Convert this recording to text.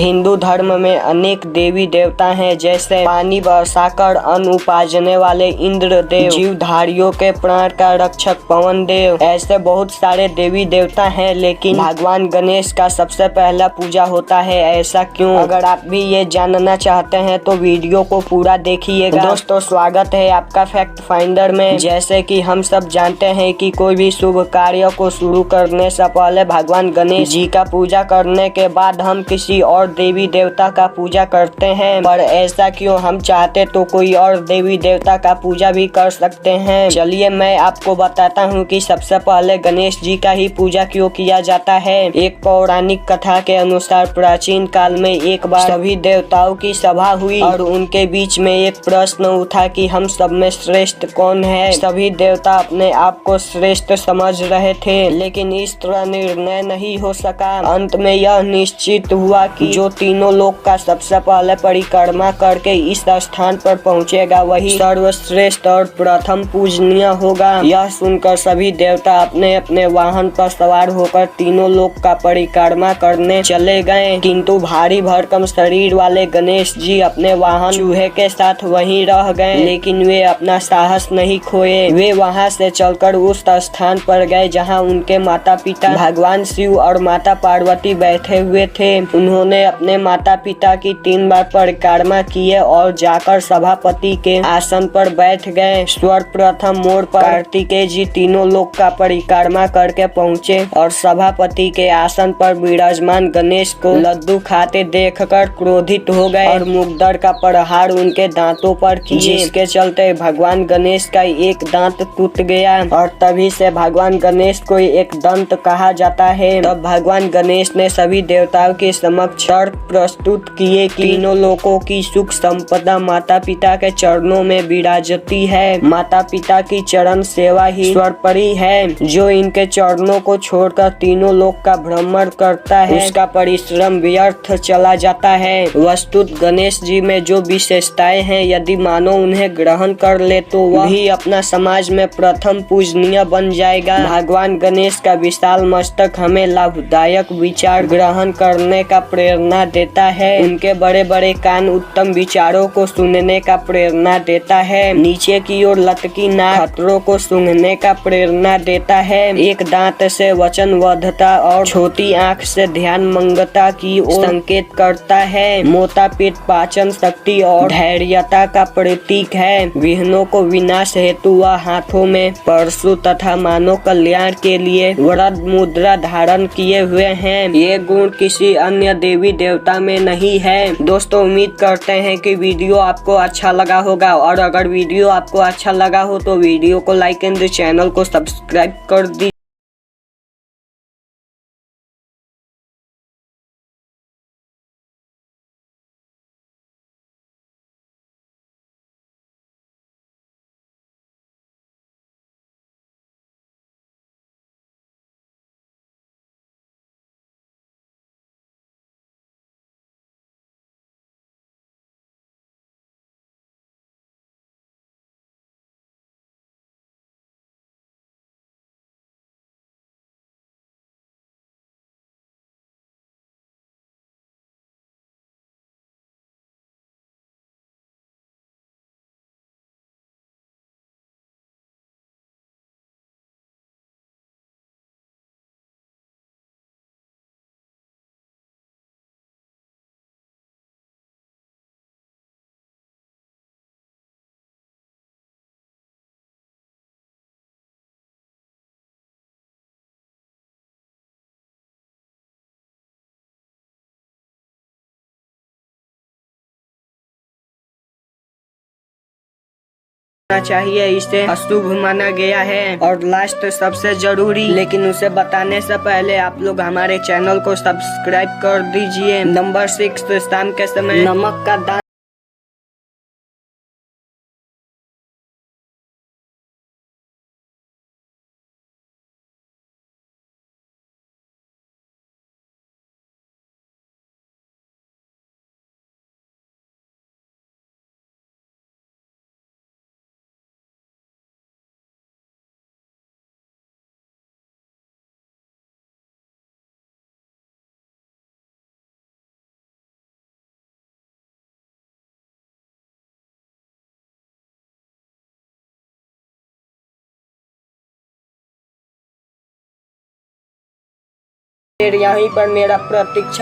हिंदू धर्म में अनेक देवी देवता हैं, जैसे पानी बरसाकर अन्न उपाजने वाले इंद्र देव, जीवधारियों के प्राण का रक्षक पवन देव। ऐसे बहुत सारे देवी देवता हैं, लेकिन भगवान गणेश का सबसे पहला पूजा होता है। ऐसा क्यों? अगर आप भी ये जानना चाहते हैं तो वीडियो को पूरा देखिएगा। दोस्तों, स्वागत है आपका फैक्ट फाइंडर में। जैसे कि हम सब जानते हैं कि कोई भी शुभ कार्य को शुरू करने से पहले भगवान गणेश जी का पूजा करने के बाद हम किसी और देवी देवता का पूजा करते हैं। पर ऐसा क्यों? हम चाहते तो कोई और देवी देवता का पूजा भी कर सकते हैं। चलिए मैं आपको बताता हूँ कि सबसे पहले गणेश जी का ही पूजा क्यों किया जाता है। एक पौराणिक कथा के अनुसार प्राचीन काल में एक बार सभी देवताओं की सभा हुई और उनके बीच में एक प्रश्न उठा कि हम सब में श्रेष्ठ कौन है। सभी देवता अपने आप को श्रेष्ठ समझ रहे थे, लेकिन इस तरह निर्णय नहीं हो सका। अंत में यह निश्चित हुआ कि जो तीनों लोक का सबसे पहले परिक्रमा करके इस स्थान पर पहुंचेगा वही सर्वश्रेष्ठ और प्रथम पूजनीय होगा। यह सुनकर सभी देवता अपने अपने वाहन पर सवार होकर तीनों लोक का परिक्रमा करने चले गए, किंतु भारी भरकम शरीर वाले गणेश जी अपने वाहन चूहे के साथ वहीं रह गए। लेकिन वे अपना साहस नहीं खोए। वे वहां से चलकर उस स्थान पर गए जहां उनके माता पिता भगवान शिव और माता पार्वती बैठे हुए थे। उन्होंने अपने माता पिता की 3 बार परिक्रमा किए और जाकर सभापति के आसन पर बैठ गए। सर्वप्रथम मोड़ पर कार्तिकेय जी तीनों लोक का परिक्रमा करके पहुँचे और सभापति के आसन पर विराजमान गणेश को लड्डू खाते देखकर क्रोधित हो गए और मुग्दर का प्रहार उनके दांतों पर किए, जिसके चलते भगवान गणेश का एक दांत टूट गया और तभी से भगवान गणेश को एक दंत कहा जाता है। तब भगवान गणेश ने सभी देवताओं के समक्ष प्रस्तुत किए कि तीनों लोकों की सुख संपदा माता पिता के चरणों में विराजती है। माता पिता की चरण सेवा ही सर्वोपरि है। जो इनके चरणों को छोड़कर तीनों लोक का भ्रमण करता है उसका परिश्रम व्यर्थ चला जाता है। वस्तुतः गणेश जी में जो विशेषताएं हैं, यदि मानव उन्हें ग्रहण कर ले तो वह भी अपना समाज में प्रथम पूजनीय बन जाएगा। भगवान गणेश का विशाल मस्तक हमें लाभदायक विचार ग्रहण करने का प्रेरणा देता है। उनके बड़े बड़े कान उत्तम विचारों को सुनने का प्रेरणा देता है। नीचे की ओर लटकी नाक खतरों को सूंघने का प्रेरणा देता है। एक दांत से वचनबद्धता और छोटी आंख से ध्यान मंगता की ओर संकेत करता है। मोटा पेट पाचन शक्ति और धैर्यता का प्रतीक है। विघ्नों को विनाश हेतु वह हाथों में परशु तथा मानव कल्याण के लिए वरद मुद्रा धारण किए हुए हैं। ये गुण किसी अन्य देवी देवता में नहीं है। दोस्तों, उम्मीद करते हैं कि वीडियो आपको अच्छा लगा होगा, और अगर वीडियो आपको अच्छा लगा हो तो वीडियो को लाइक एंड चैनल को सब्सक्राइब कर दीजिए। चाहिए, इसे अशुभ माना गया है। और लास्ट सबसे जरूरी, लेकिन उसे बताने से पहले आप लोग हमारे चैनल को सब्सक्राइब कर दीजिए। नंबर 6, शाम के समय नमक का दान फिर यहीं पर मेरा प्रतीक्षा